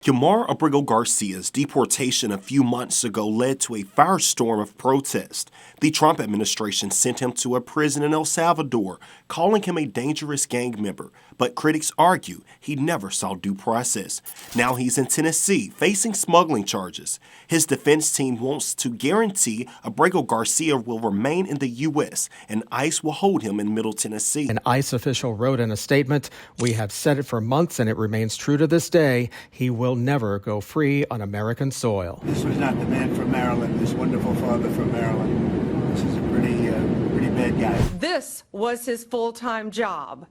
Kilmar Abrego Garcia's deportation a few months ago led to a firestorm of protest. The Trump administration sent him to a prison in El Salvador, calling him a dangerous gang member, but critics argue he never saw due process. Now he's in Tennessee, facing smuggling charges. His defense team wants to guarantee Abrego Garcia will remain in the U.S., and ICE will hold him in Middle Tennessee. An ICE official wrote in a statement, "We have said it for months and it remains true to this day. He will never go free on American soil." This was not the man from Maryland, this wonderful father from Maryland. This is a pretty bad guy. This was his full-time job,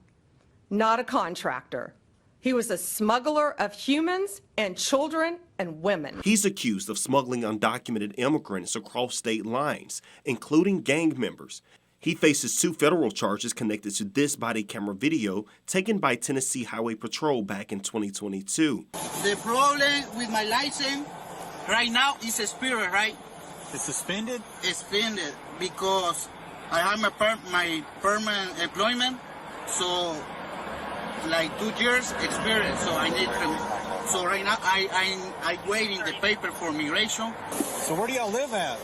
not a contractor. He was a smuggler of humans and children and women. He's accused of smuggling undocumented immigrants across state lines, including gang members. He faces 2 federal charges connected to this body camera video taken by Tennessee Highway Patrol back in 2022. The problem with my license right now is expired, right? It's suspended? Suspended because I have my permanent employment, so like 2 years experience, so I need to. So right now I waiting the paper for migration. So where do y'all live at?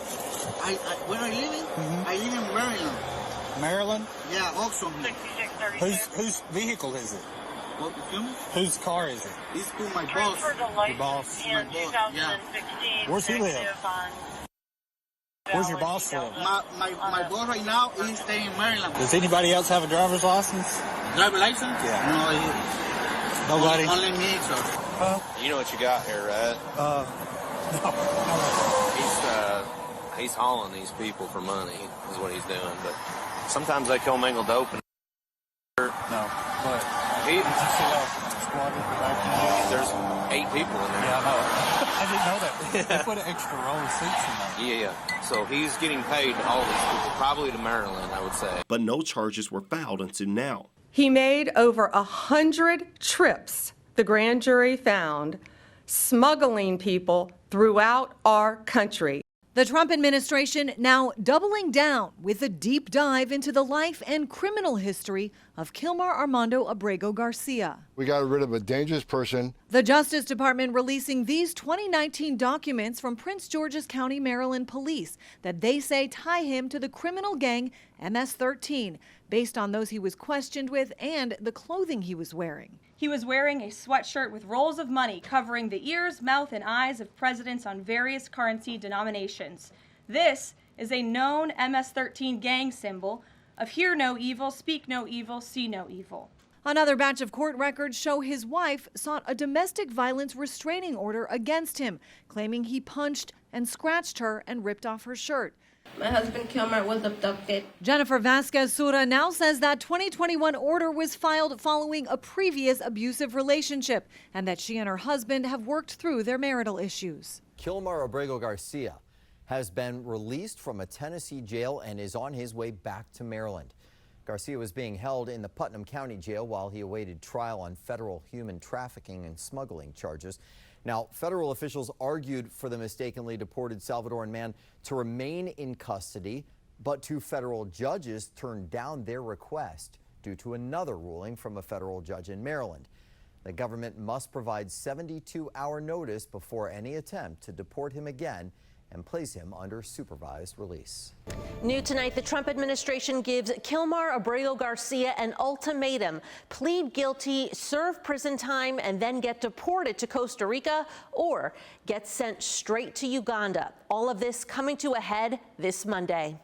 Where I living? Mm-hmm. I live in Maryland. Maryland? Yeah, also. Whose vehicle is it? What, excuse me? Whose car is it? It's to my boss. Your boss? My boss, yeah. Where's he live? Where's your boss live? My boss right now is staying in Maryland. Does anybody else have a driver's license? Driver license? Yeah. No, nobody? Only me, so. You know what you got here, right? No. He's hauling these people for money, is what he's doing. But sometimes they commingle dope and No, but he, did you see a squad with the back? there's 8 people in there. Yeah, I know. I didn't know that. They put an extra row of seats in there. Yeah. So he's getting paid to haul these people, probably to Maryland, I would say. But no charges were filed until now. He made over 100 trips, the grand jury found, smuggling people throughout our country. The Trump administration now doubling down with a deep dive into the life and criminal history of Kilmar Armando Abrego Garcia. We got rid of a dangerous person. The Justice Department releasing these 2019 documents from Prince George's County, Maryland police that they say tie him to the criminal gang MS-13, based on those he was questioned with and the clothing he was wearing. He was wearing a sweatshirt with rolls of money covering the ears, mouth, and eyes of presidents on various currency denominations. This is a known MS-13 gang symbol of hear no evil, speak no evil, see no evil. Another batch of court records show his wife sought a domestic violence restraining order against him, claiming he punched and scratched her and ripped off her shirt. My husband Kilmar was abducted. Jennifer Vasquez Sura now says that 2021 order was filed following a previous abusive relationship and that she and her husband have worked through their marital issues. Kilmar Abrego Garcia has been released from a Tennessee jail and is on his way back to Maryland. Garcia was being held in the Putnam County Jail while he awaited trial on federal human trafficking and smuggling charges. Now, federal officials argued for the mistakenly deported Salvadoran man to remain in custody, but 2 federal judges turned down their request due to another ruling from a federal judge in Maryland. The government must provide 72-hour notice before any attempt to deport him again and place him under supervised release. New tonight, the Trump administration gives Kilmar Abrego Garcia an ultimatum: plead guilty, serve prison time, and then get deported to Costa Rica or get sent straight to Uganda. All of this coming to a head this Monday.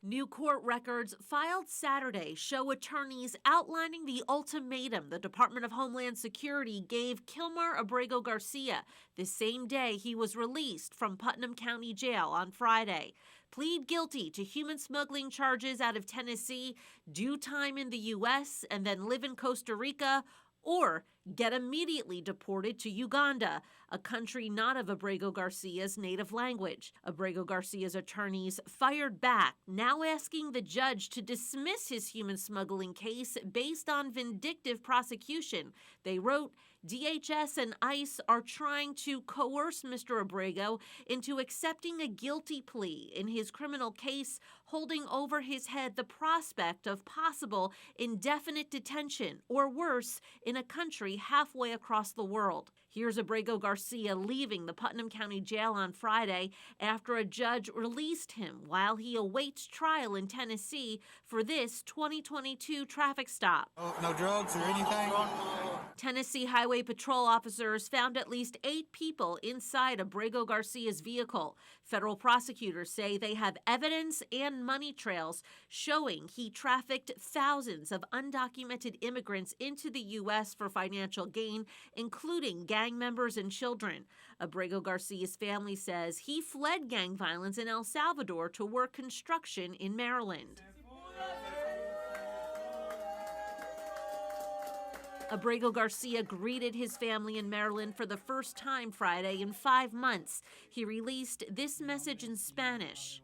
New court records filed Saturday show attorneys outlining the ultimatum the Department of Homeland Security gave Kilmar Abrego Garcia the same day he was released from Putnam County Jail on Friday. Plead guilty to human smuggling charges out of Tennessee, do time in the U.S., and then live in Costa Rica, or get immediately deported to Uganda, a country not of Abrego Garcia's native language. Abrego Garcia's attorneys fired back, now asking the judge to dismiss his human smuggling case based on vindictive prosecution. They wrote, DHS and ICE are trying to coerce Mr. Abrego into accepting a guilty plea in his criminal case, holding over his head the prospect of possible indefinite detention, or worse, in a country halfway across the world. Here's Abrego Garcia leaving the Putnam County Jail on Friday after a judge released him while he awaits trial in Tennessee for this 2022 traffic stop. No drugs or anything? Tennessee Highway Patrol officers found at least 8 people inside Abrego Garcia's vehicle. Federal prosecutors say they have evidence and money trails showing he trafficked thousands of undocumented immigrants into the U.S. for financial gain, including gang members and children. Abrego Garcia's family says he fled gang violence in El Salvador to work construction in Maryland. Abrego Garcia greeted his family in Maryland for the first time Friday in 5 months. He released this message in Spanish,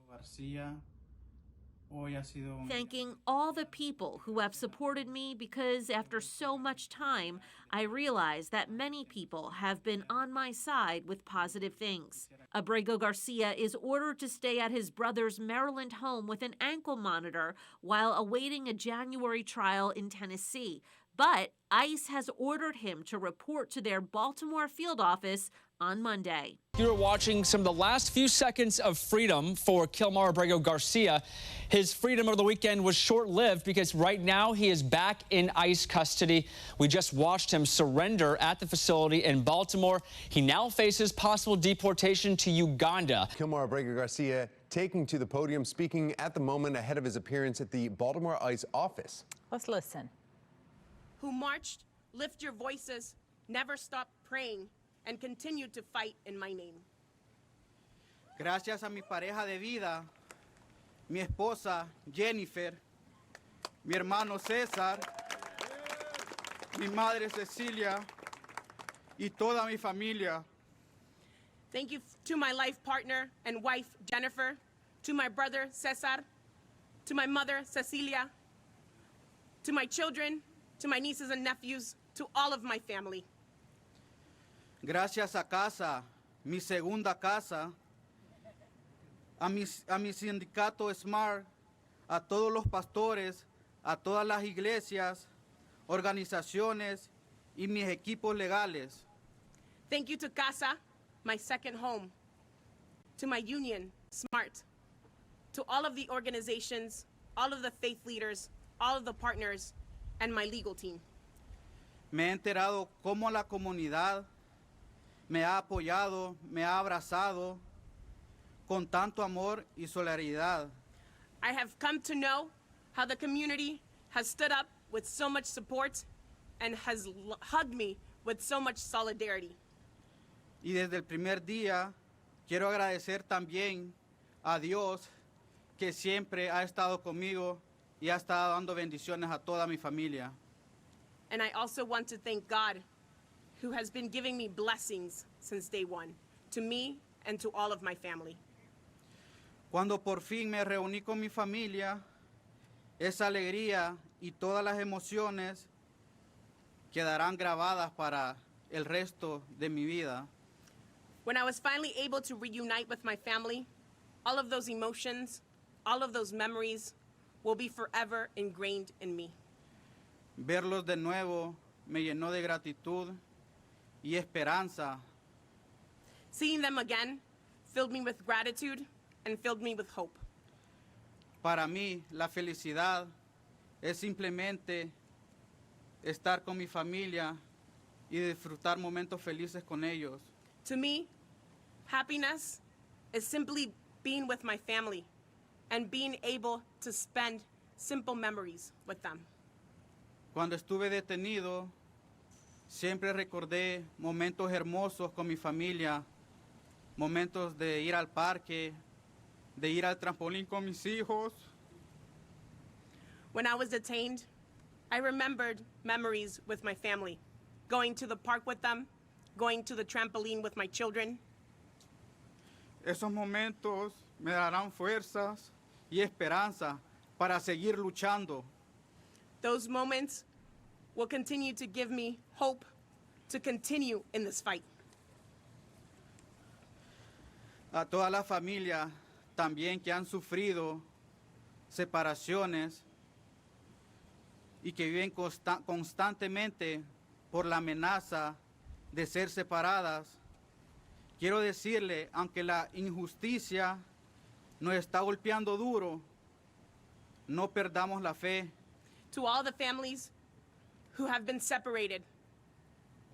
thanking all the people who have supported me because after so much time, I realize that many people have been on my side with positive things. Abrego Garcia is ordered to stay at his brother's Maryland home with an ankle monitor while awaiting a January trial in Tennessee. But ICE has ordered him to report to their Baltimore field office on Monday. You're watching some of the last few seconds of freedom for Kilmar Abrego Garcia. His freedom over the weekend was short-lived because right now he is back in ICE custody. We just watched him surrender at the facility in Baltimore. He now faces possible deportation to Uganda. Kilmar Abrego Garcia taking to the podium, speaking at the moment ahead of his appearance at the Baltimore ICE office. Let's listen. Who marched, lift your voices, never stop praying, and continue to fight in my name. Gracias a mi pareja de vida, mi esposa Jennifer, mi hermano César, mi madre Cecilia, y toda mi familia. Thank you to my life partner and wife Jennifer, to my brother Cesar, to my mother Cecilia, to my children, to my nieces and nephews, to all of my family. Gracias a casa, mi segunda casa, a mi sindicato SMART, a todos los pastores, a todas las iglesias, organizaciones y mis equipos legales. Thank you to Casa, my second home, to my union, SMART, to all of the organizations, all of the faith leaders, all of the partners, and my legal team. Me he enterado cómo la comunidad me ha apoyado, me ha abrazado con tanto amor y solidaridad. I have come to know how the community has stood up with so much support and has hugged me with so much solidarity. Y desde el primer día quiero agradecer también a Dios que siempre ha estado conmigo y ha estado dando bendiciones a toda mi familia. And I also want to thank God, who has been giving me blessings since day one, to me and to all of my family. Cuando por fin me reuní con mi familia, esa alegría y todas las emociones quedarán grabadas para el resto de mi vida. When I was finally able to reunite with my family, all of those emotions, all of those memories will be forever ingrained in me. Verlos de nuevo me llenó de gratitud y esperanza. Seeing them again filled me with gratitude and filled me with hope. Para mí, la felicidad es simplemente estar con mi familia y disfrutar momentos felices con ellos. To me, happiness is simply being with my family and being able to spend simple memories with them. Cuando estuve detenido, siempre recordé momentos hermosos con mi familia, momentos de ir al parque, de ir al trampolín con mis hijos. When I was detained, I remembered memories with my family, going to the park with them, going to the trampoline with my children. Esos momentos me darán fuerzas y esperanza para seguir luchando. Those moments will continue to give me hope to continue in this fight. A toda la familia también que han sufrido separaciones y que viven constantemente por la amenaza de ser separadas, quiero decirle, aunque la injusticia nos está golpeando duro, no perdamos la fe. To all the families who have been separated,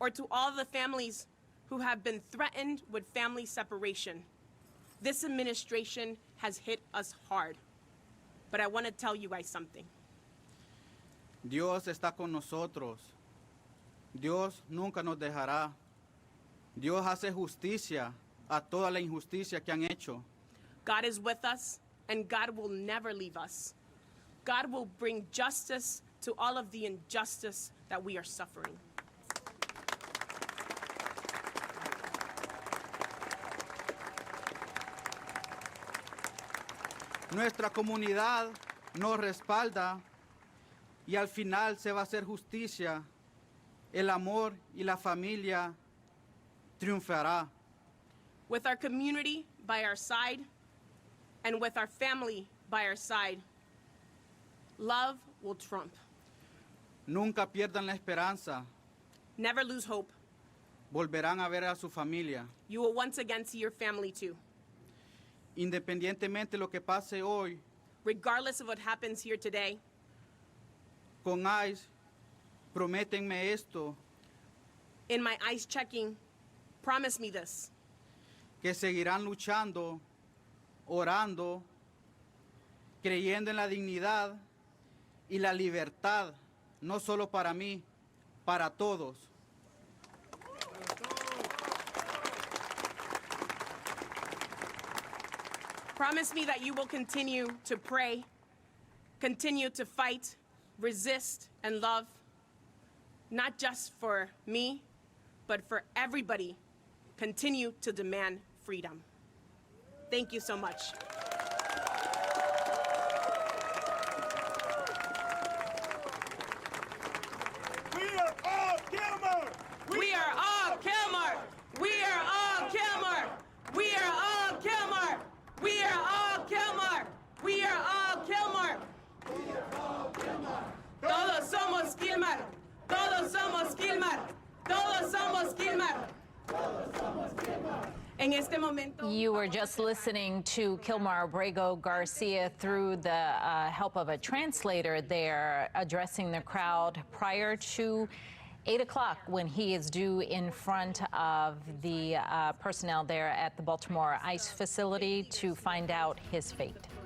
or to all the families who have been threatened with family separation, this administration has hit us hard. But I want to tell you guys something. Dios está con nosotros. Dios nunca nos dejará. Dios hace justicia a toda la injusticia que han hecho. God is with us, and God will never leave us. God will bring justice to all of the injustice that we are suffering. Nuestra comunidad nos respalda y al final se va a hacer justicia. El amor y la familia triunfará. With our community by our side and with our family by our side, love will trump. Nunca pierdan la esperanza. Never lose hope. Volverán a ver a su familia. You will once again see your family too. Independientemente de lo que pase hoy, regardless of what happens here today, con ICE, prométenme esto. In my ICE checking, promise me this. Que seguirán luchando, orando, creyendo en la dignidad y la libertad, no solo para mí, para todos. Promise me that you will continue to pray, continue to fight, resist, and love, not just for me, but for everybody. Continue to demand freedom. Thank you so much. We are all Kilmar! We are all Kilmar! We are all Kilmar! We are all Kilmar! We are all Kilmar! We are all Kilmar! We are all Kilmar! Todos somos Kilmar! Todos somos Kilmar! Todos somos Kilmar! Todos somos Kilmar! En este momento, you were just listening to Kilmar Abrego Garcia through the help of a translator there addressing the crowd prior to 8 o'clock when he is due in front of the personnel there at the Baltimore ICE facility to find out his fate.